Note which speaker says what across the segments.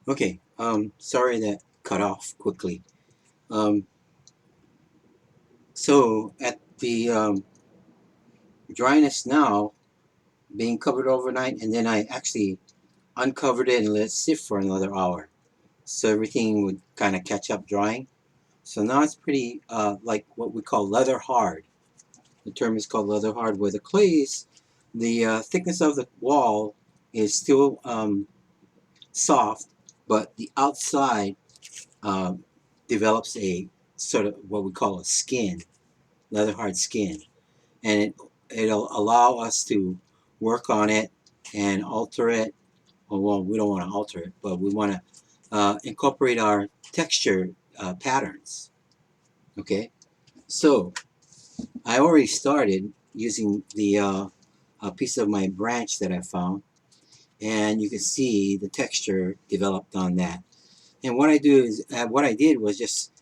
Speaker 1: Okay, sorry that cut off quickly. Um, so at the dryness now, being covered overnight, and then I actually uncovered it and let it sit for another hour. So everything would kind of catch up drying. So now it's pretty like what we call leather hard. The term is called leather hard, where the clay is, the thickness of the wall is still soft, but the outside um, develops a sort of what we call a skin, leather hard skin, and it'll allow us to work on it and alter it. Well, we don't want to alter it, but we want to incorporate our texture patterns. Okay, so I already started using the a piece of my branch that I found, and you can see the texture developed on that. And what I did was just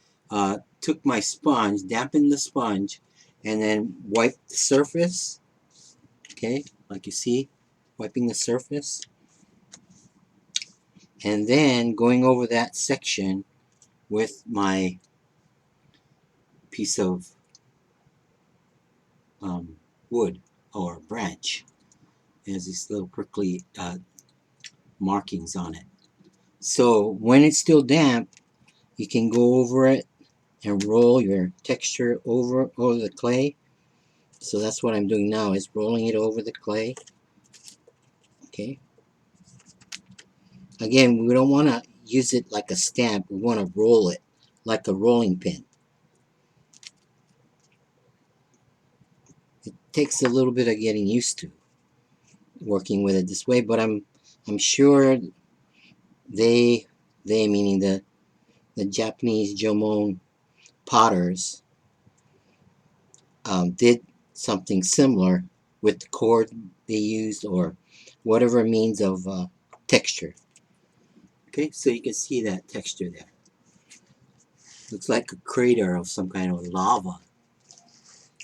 Speaker 1: took my sponge, dampened the sponge, and then wiped the surface. Okay, like you see, wiping the surface, and then going over that section with my piece of um, wood or branch. It has these little prickly markings on it. So when it's still damp, you can go over it and roll your texture over the clay. So that's what I'm doing now, is rolling it over the clay. Okay. Again, we don't want to use it like a stamp. We want to roll it like a rolling pin. It takes a little bit of getting used to working with it this way, but I'm sure they they meaning the Japanese Jomon potters did something similar with the cord they used or whatever means of texture. Okay, so you can see that texture there. Looks like a crater of some kind of lava.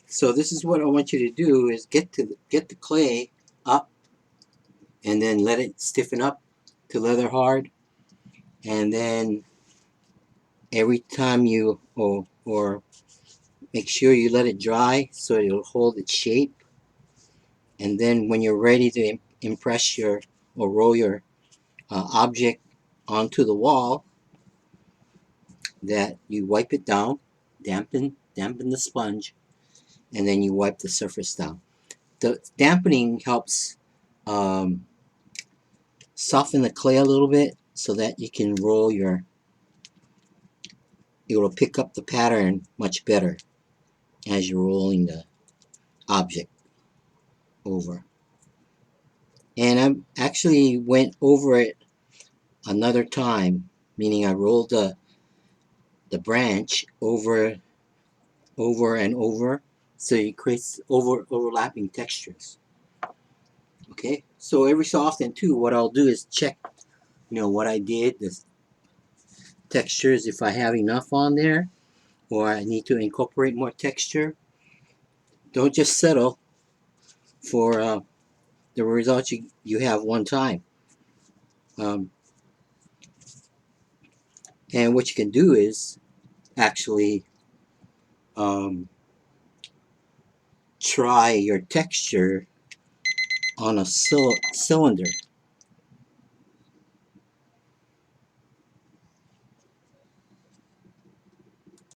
Speaker 1: So this is what I want you to do: is get the clay up and then let it stiffen up to leather hard, and then every time or make sure you let it dry so it'll hold its shape. And then when you're ready to impress your or roll your object onto the wall, that you wipe it down, dampen the sponge, and then you wipe the surface down. The dampening helps um, soften the clay a little bit so that you can roll your, it will pick up the pattern much better as you're rolling the object over. And I actually went over it another time, meaning I rolled the branch over and over, so it creates overlapping textures. Okay, so every so often too, what I'll do is check, what I did, the textures, if I have enough on there, or I need to incorporate more texture. Don't just settle for the results you have one time. Um, and what you can do is actually um, try your texture on a cylinder.